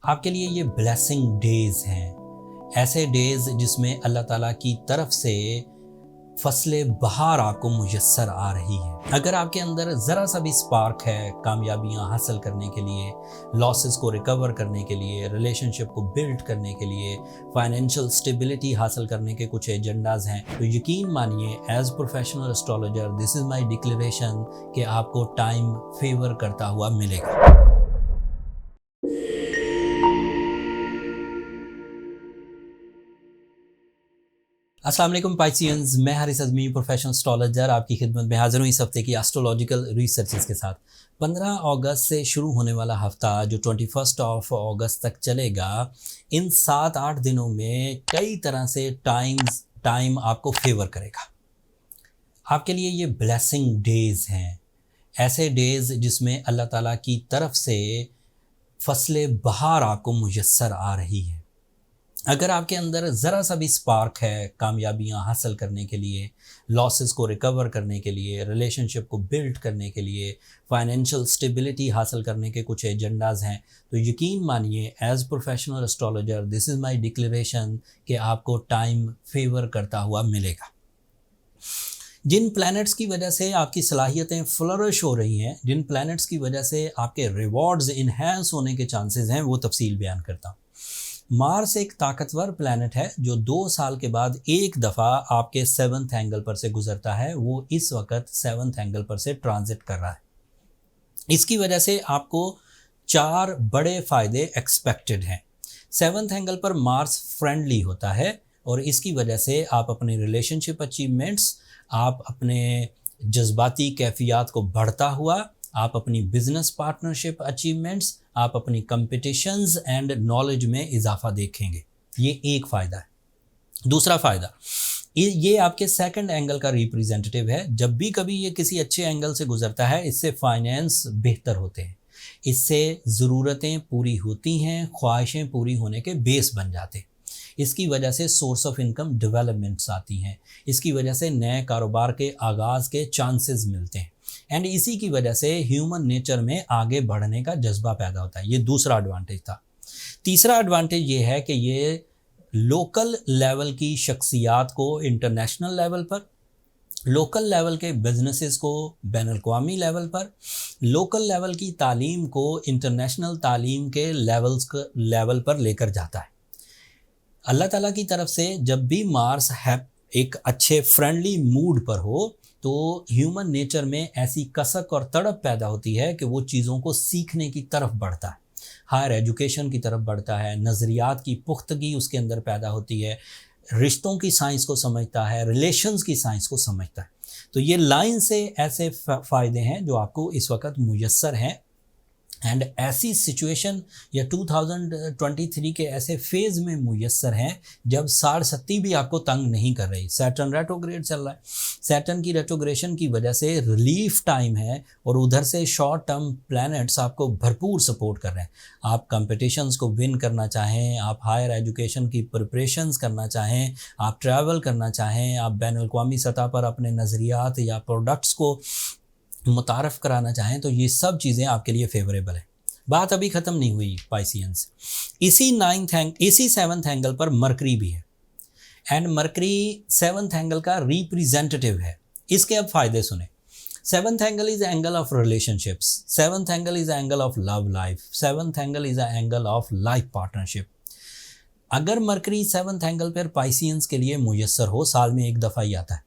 आपके लिए ये ब्लेसिंग डेज हैं, ऐसे डेज जिसमें अल्लाह ताला की तरफ से फसलें बहार आपको मुयस्सर आ रही हैं। अगर आपके अंदर ज़रा सा भी स्पार्क है कामयाबियां हासिल करने के लिए, लॉसेस को रिकवर करने के लिए, रिलेशनशिप को बिल्ड करने के लिए, फाइनेंशियल स्टेबिलिटी हासिल करने के कुछ एजेंडाज हैं, तो यकीन मानिए as professional astrologer this is my declaration कि आपको टाइम फेवर करता हुआ मिलेगा। अस्सलाम वालेकुम पाइसियंस, मैं हारिस अज़मी प्रोफेशनल एस्ट्रोलॉजर आपकी खिदमत में हाज़िर हूँ इस हफ्ते की एस्ट्रोलॉजिकल रिसर्चेस के साथ। 15 अगस्त से शुरू होने वाला हफ्ता जो 21 अगस्त तक चलेगा, इन 7-8 दिनों में कई तरह से टाइम आपको फेवर करेगा। आपके लिए ये ब्लेसिंग डेज़ हैं, ऐसे डेज़ जिसमें अल्लाह ताला की तरफ से फसलें बहार आपको मुयस्सर आ रही है। अगर आपके अंदर ज़रा सा भी स्पार्क है कामयाबियां हासिल करने के लिए, लॉसेस को रिकवर करने के लिए, रिलेशनशिप को बिल्ड करने के लिए, फाइनेंशियल स्टेबिलिटी हासिल करने के कुछ एजेंडाज हैं, तो यकीन मानिए as professional astrologer this is my declaration कि आपको टाइम फेवर करता हुआ मिलेगा। जिन प्लैनेट्स की वजह से आपकी सलाहियतें फ्लरिश हो रही हैं, जिन प्लैनेट्स की वजह से आपके रिवॉर्ड्स इन्हेंस होने के चांसेस हैं, वो तफसील बयान करता हूँ। मार्स एक ताकतवर प्लैनेट है जो 2 साल के बाद एक दफ़ा आपके 7th एंगल पर से गुजरता है। वो इस वक्त 7th एंगल पर से ट्रांजिट कर रहा है। इसकी वजह से आपको 4 बड़े फ़ायदे एक्सपेक्टेड हैं। 7th एंगल पर मार्स फ्रेंडली होता है और इसकी वजह से आप अपने रिलेशनशिप अचीवमेंट्स, आप अपने जज्बाती कैफियत को बढ़ता हुआ, आप अपनी बिजनेस पार्टनरशिप अचीवमेंट्स, आप अपनी कंपटीशंस एंड नॉलेज में इजाफा देखेंगे। ये एक फ़ायदा है। दूसरा फ़ायदा, ये आपके 2nd एंगल का रिप्रेजेंटेटिव है। जब भी कभी ये किसी अच्छे एंगल से गुजरता है, इससे फाइनेंस बेहतर होते हैं, इससे ज़रूरतें पूरी होती हैं, ख्वाहिशें पूरी होने के बेस बन जाते हैं। इसकी वजह से सोर्स ऑफ इनकम डेवलपमेंट्स आती हैं, इसकी वजह से नए कारोबार के आगाज़ के चांसेस मिलते हैं एंड इसी की वजह से ह्यूमन नेचर में आगे बढ़ने का जज्बा पैदा होता है। ये दूसरा एडवांटेज था। तीसरा एडवांटेज ये है कि ये लोकल लेवल की शख्सियात को इंटरनेशनल लेवल पर, लोकल लेवल के बिजनेसेस को बैनुल-अक़वामी लेवल पर, लोकल लेवल की तालीम को इंटरनेशनल तालीम के लेवल पर लेकर जाता है। अल्लाह ताला की तरफ से जब भी मार्स है एक अच्छे फ्रेंडली मूड पर हो, तो ह्यूमन नेचर में ऐसी कसक और तड़प पैदा होती है कि वो चीज़ों को सीखने की तरफ बढ़ता है, हायर एजुकेशन की तरफ बढ़ता है, नज़रियात की पुख्तगी उसके अंदर पैदा होती है, रिश्तों की साइंस को समझता है, रिलेशंस की साइंस को समझता है। तो ये लाइन से ऐसे फ़ायदे हैं जो आपको इस वक्त मुयस्सर हैं एंड ऐसी सिचुएशन या 2023 के ऐसे फेज़ में मुयस्सर हैं जब साढ़-सत्ती भी आपको तंग नहीं कर रही। सैटर्न रेट्रोग्रेड चल रहा है। सैटर्न की रेट्रोग्रेशन की वजह से रिलीफ टाइम है और उधर से शॉर्ट टर्म प्लैनेट्स आपको भरपूर सपोर्ट कर रहे हैं। आप कॉम्पिटिशन्स को विन करना चाहें, आप हायर एजुकेशन की प्रिपरेशंस करना चाहें, आप ट्रैवल करना चाहें, आप बैनुल-अक़वामी सतह पर अपने नज़रियात या प्रोडक्ट्स को मुतारफ़ कराना चाहें, तो ये सब चीज़ें आपके लिए फेवरेबल है। बात अभी ख़त्म नहीं हुई पाइसियंस। इसी 7th एंगल पर मरकरी भी है एंड मरकरी 7th एंगल का रिप्रेजेंटेटिव है। इसके अब फ़ायदे सुने। 7th angle is angle of relationships, 7th angle is angle of love life, 7th angle is angle of life partnership. अगर मरकरी 7th एंगल पर पाइसियंस के लिए मुयस्सर हो, साल में एक दफ़ा ही आता है,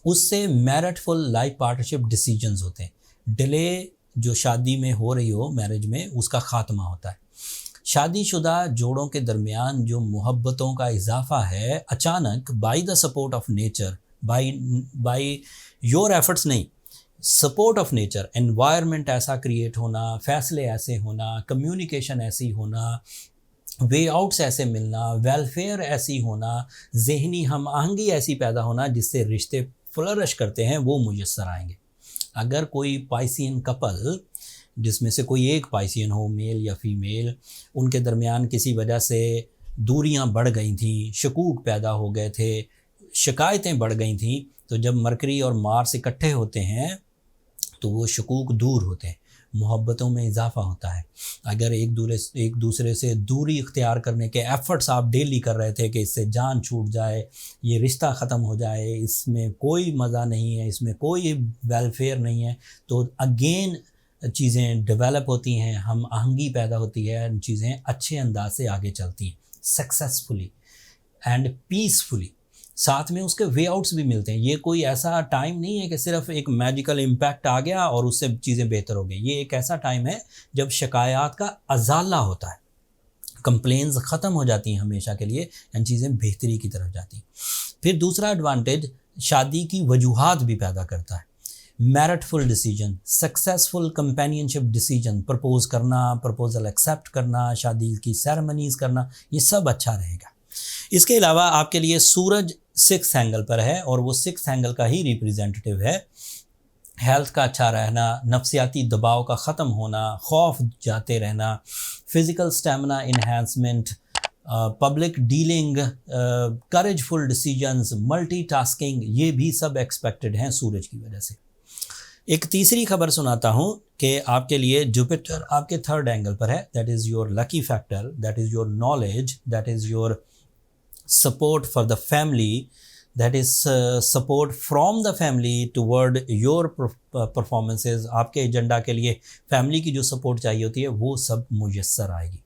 उससे मैरिटफुल लाइफ पार्टनरशिप डिसीजंस होते हैं। डिले जो शादी में हो रही हो, मैरिज में, उसका ख़ात्मा होता है। शादीशुदा जोड़ों के दरमियान जो मोहब्बतों का इजाफा है, अचानक by the support of nature, by your efforts नहीं, सपोर्ट ऑफ नेचर, एनवायरनमेंट ऐसा क्रिएट होना, फ़ैसले ऐसे होना, कम्युनिकेशन ऐसी होना, वे आउट्स ऐसे मिलना, वेलफेयर ऐसी होना, ज़हनी हम आहंगी ऐसी पैदा होना जिससे रिश्ते फ्लरिश करते हैं, वो मुयस्सर आएंगे। अगर कोई पाइसियन कपल जिसमें से कोई एक पाइसियन हो, मेल या फीमेल, उनके दरमियान किसी वजह से दूरियां बढ़ गई थी, शकूक पैदा हो गए थे, शिकायतें बढ़ गई थी, तो जब मरकरी और मार्स इकट्ठे होते हैं तो वो शकूक दूर होते हैं, मोहब्बतों में इजाफा होता है। अगर एक दूसरे से दूरी इख्तियार करने के एफ़र्ट्स आप डेली कर रहे थे कि इससे जान छूट जाए, ये रिश्ता ख़त्म हो जाए, इसमें कोई मज़ा नहीं है, इसमें कोई वेलफेयर नहीं है, तो अगेन चीज़ें डेवलप होती हैं, हम आहंगी पैदा होती है, चीज़ें अच्छे अंदाज से आगे चलती हैं सक्सेसफुली एंड पीसफुली। साथ में उसके वे आउट्स भी मिलते हैं। ये कोई ऐसा टाइम नहीं है कि सिर्फ एक मैजिकल इम्पैक्ट आ गया और उससे चीज़ें बेहतर हो गई। ये एक ऐसा टाइम है जब शिकायत का अजाला होता है, कंप्लेंट्स ख़त्म हो जाती हैं हमेशा के लिए एंड चीज़ें बेहतरी की तरफ जाती हैं। फिर दूसरा एडवांटेज शादी की वजूहात भी पैदा करता है। Meritful decision, successful companionship decision, propose करना, प्रपोजल एक्सेप्ट करना, शादी की सेरेमनीज़ करना, ये सब अच्छा रहेगा। इसके अलावा आपके लिए सूरज 6th एंगल पर है और वो 6th एंगल का ही रिप्रेजेंटेटिव है। हेल्थ का अच्छा रहना, नफ्सियाती दबाव का ख़त्म होना, खौफ जाते रहना, physical stamina enhancement, public dealing, courageful decisions, multitasking, ये भी सब एक्सपेक्टेड हैं सूरज की वजह से। एक तीसरी खबर सुनाता हूँ कि आपके लिए जुपिटर आपके 3rd एंगल पर है। That is your lucky factor, that is your knowledge, that is your support for the family, that is support from the family toward your performances। आपके एजेंडा के लिए फैमिली की जो सपोर्ट चाहिए होती है वो सब मुयस्सर आएगी।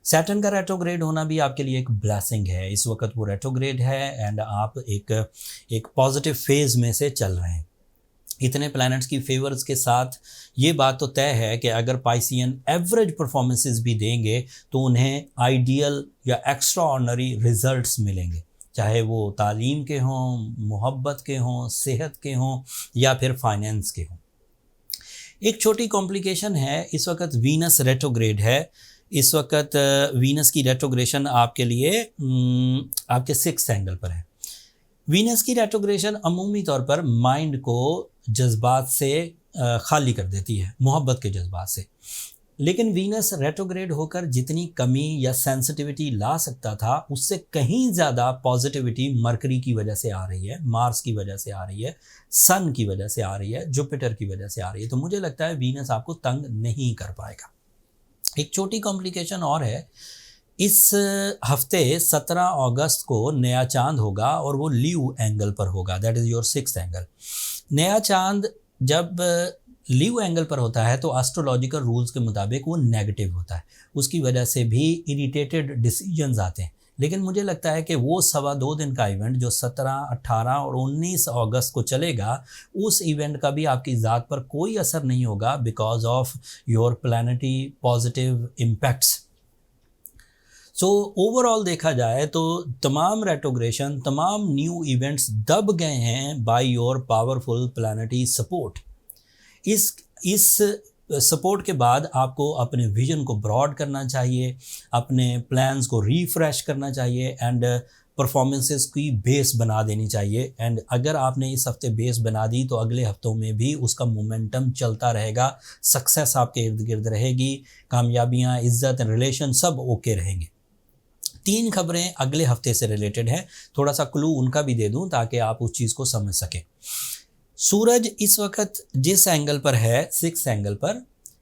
सैटर्न का रेट्रोग्रेड होना भी आपके लिए एक ब्लेसिंग है। इस वक्त वो रेट्रोग्रेड है एंड आप एक पॉजिटिव फेज़ में से चल रहे हैं। इतने प्लैनेट्स की फेवर्स के साथ ये बात तो तय है कि अगर पाइसियन एवरेज परफॉर्मेंसेस भी देंगे तो उन्हें आइडियल या एक्स्ट्रा ऑर्डिनरी रिजल्ट्स मिलेंगे, चाहे वो तालीम के हों, मोहब्बत के हों, सेहत के हों या फिर फाइनेंस के हों। एक छोटी कॉम्प्लिकेशन है, इस वक्त वीनस रेट्रोग्रेड है। इस वक्त वीनस की रेट्रोग्रेशन आपके लिए आपके 6th एंगल पर है। वीनस की रेट्रोग्रेशन अमूमी तौर पर माइंड को जज्बात से खाली कर देती है, मोहब्बत के जज्बात से। लेकिन वीनस रेट्रोग्रेड होकर जितनी कमी या सेंसिटिविटी ला सकता था उससे कहीं ज़्यादा पॉजिटिविटी मरकरी की वजह से आ रही है, मार्स की वजह से आ रही है, सन की वजह से आ रही है, जुपिटर की वजह से आ रही है। तो मुझे लगता है वीनस आपको तंग नहीं कर पाएगा। एक छोटी कॉम्प्लिकेशन और है, इस हफ्ते 17 अगस्त को नया चांद होगा और वो लीव एंगल पर होगा, that is your 6th angle. नया चांद जब लीव एंगल पर होता है तो एस्ट्रोलॉजिकल रूल्स के मुताबिक वो नेगेटिव होता है, उसकी वजह से भी इरिटेटेड डिसीजंस आते हैं। लेकिन मुझे लगता है कि वो 2.25 दिन का इवेंट जो 17, 18 और 19 अगस्त को चलेगा, उस इवेंट का भी आपकी ज़ात पर कोई असर नहीं होगा because of your planetary positive impacts. So overall देखा जाए तो तमाम रेट्रोग्रेशन, तमाम न्यू इवेंट्स दब गए हैं by your powerful planetary support. इस सपोर्ट के बाद आपको अपने विजन को ब्रॉड करना चाहिए, अपने प्लान्स को रिफ्रेश करना चाहिए एंड परफॉर्मेंसेस की बेस बना देनी चाहिए। एंड अगर आपने इस हफ्ते बेस बना दी तो अगले हफ्तों में भी उसका मोमेंटम चलता रहेगा, सक्सेस आपके इर्द गिर्द रहेगी, कामयाबियाँ, इज्जत, रिलेशन सब ओके रहेंगे। 3 खबरें अगले हफ्ते से रिलेटेड हैं, थोड़ा सा क्लू उनका भी दे दूं ताकि आप उस चीज़ को समझ सकें। सूरज इस वक्त जिस एंगल पर है, 6th एंगल पर,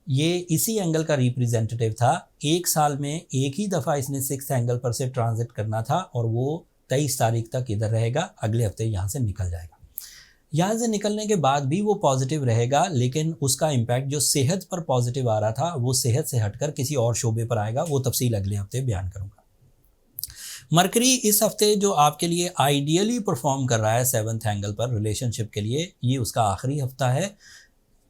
ये इसी एंगल का रिप्रेजेंटेटिव था। 1 साल में एक ही दफ़ा इसने 6th एंगल पर से ट्रांजिट करना था और वो 23 तारीख तक इधर रहेगा, अगले हफ्ते यहाँ से निकल जाएगा। यहाँ से निकलने के बाद भी वो पॉजिटिव रहेगा, लेकिन उसका इम्पैक्ट जो सेहत पर पॉजिटिव आ रहा था वो सेहत से हटकर किसी और शोबे पर आएगा, वो तफसील अगले हफ्ते बयान करूँगा। मरकरी इस हफ्ते जो आपके लिए आइडियली परफॉर्म कर रहा है 7th एंगल पर रिलेशनशिप के लिए, ये उसका आखिरी हफ्ता है।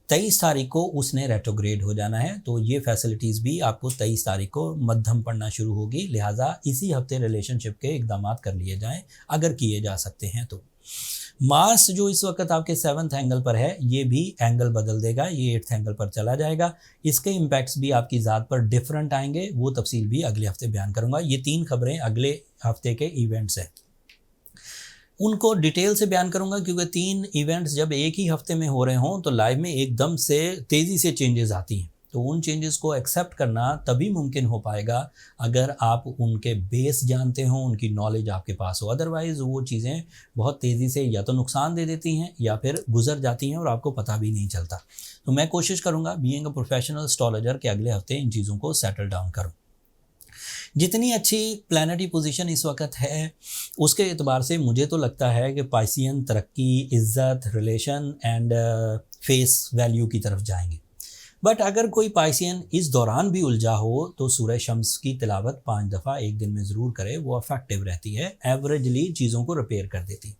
23 तारीख को उसने रेट्रोग्रेड हो जाना है, तो ये फैसिलिटीज़ भी आपको 23 तारीख को मध्यम पड़ना शुरू होगी। लिहाजा इसी हफ्ते रिलेशनशिप के इकदाम कर लिए जाएं अगर किए जा सकते हैं तो। मार्स जो इस वक्त आपके 7th एंगल पर है, ये भी एंगल बदल देगा, ये 8th एंगल पर चला जाएगा। इसके इम्पैक्ट्स भी आपकी ज़ात पर डिफरेंट आएंगे, वो तफसील भी अगले हफ्ते बयान करूँगा। ये 3 खबरें अगले हफ्ते के इवेंट्स हैं, उनको डिटेल से बयान करूँगा क्योंकि 3 इवेंट्स जब एक ही हफ्ते में हो रहे हों तो लाइव में एकदम से तेज़ी से चेंजेस आती हैं। तो उन चेंजेस को एक्सेप्ट करना तभी मुमकिन हो पाएगा अगर आप उनके बेस जानते हो, उनकी नॉलेज आपके पास हो। अदरवाइज़ वो चीज़ें बहुत तेज़ी से या तो नुकसान दे देती हैं या फिर गुजर जाती हैं और आपको पता भी नहीं चलता। तो मैं कोशिश करूँगा बीइंग अ प्रोफेशनल एस्ट्रोलॉजर कि अगले हफ्ते इन चीज़ों को सेटल डाउन करूँ। जितनी अच्छी प्लानिटरी पोजीशन इस वक्त है, उसके एतबार से मुझे तो लगता है कि पाइसियन तरक्की, इज़्ज़त, रिलेशन एंड फेस वैल्यू की तरफ जाएंगे। बट अगर कोई पाइसियन इस दौरान भी उलझा हो तो सूरह शम्स की तिलावत 5 दफ़ा एक दिन में ज़रूर करे, वो अफेक्टिव रहती है, एवरेजली चीज़ों को रिपेयर कर देती।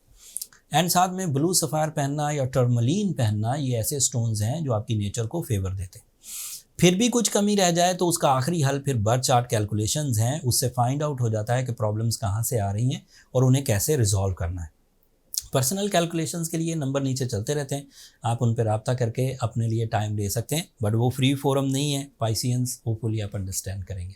एंड साथ में ब्लू सफ़ायर पहनना या टर्मलीन पहनना, ये ऐसे स्टोन्स हैं जो आपकी नेचर को फेवर देते हैं। फिर भी कुछ कमी रह जाए तो उसका आखिरी हल फिर बर्थ चार्ट कैलकुलेशंस हैं, उससे फाइंड आउट हो जाता है कि प्रॉब्लम्स कहाँ से आ रही हैं और उन्हें कैसे रिजॉल्व करना है। पर्सनल कैलकुलेशंस के लिए नंबर नीचे चलते रहते हैं, आप उन पर रब्ता करके अपने लिए टाइम ले सकते हैं, बट वो फ्री फोरम नहीं है पाइसियंस, होपफुली आप अंडरस्टैंड करेंगे।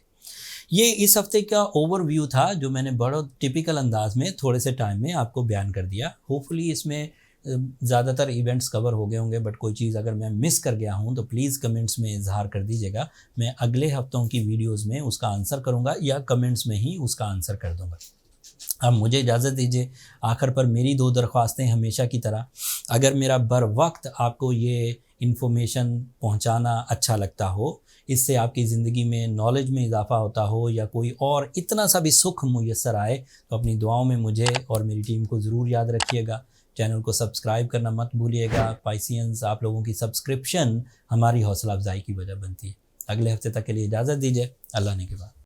ये इस हफ्ते का ओवरव्यू था जो मैंने बहुत टिपिकल अंदाज में थोड़े से टाइम में आपको बयान कर दिया। होपफुली इसमें ज़्यादातर इवेंट्स कवर हो गए होंगे, बट कोई चीज़ अगर मैं मिस कर गया हूँ तो प्लीज़ कमेंट्स में इजहार कर दीजिएगा। मैं अगले हफ्तों की वीडियोस में उसका आंसर करूँगा या कमेंट्स में ही उसका आंसर कर दूँगा। अब मुझे इजाज़त दीजिए। आखिर पर मेरी 2 दरख्वास्तें हमेशा की तरह, अगर मेरा बर वक्त आपको ये इन्फॉर्मेशन पहुँचाना अच्छा लगता हो, इससे आपकी ज़िंदगी में नॉलेज में इजाफ़ा होता हो या कोई और इतना सा भी सुख मुयस्सर आए, तो अपनी दुआओं में मुझे और मेरी टीम को ज़रूर याद रखिएगा। चैनल को सब्सक्राइब करना मत भूलिएगा। पाइसियंस, आप लोगों की सब्सक्रिप्शन हमारी हौसला अफजाई की वजह बनती है। अगले हफ्ते तक के लिए इजाज़त दीजिए। अल्लाह ने के बाद।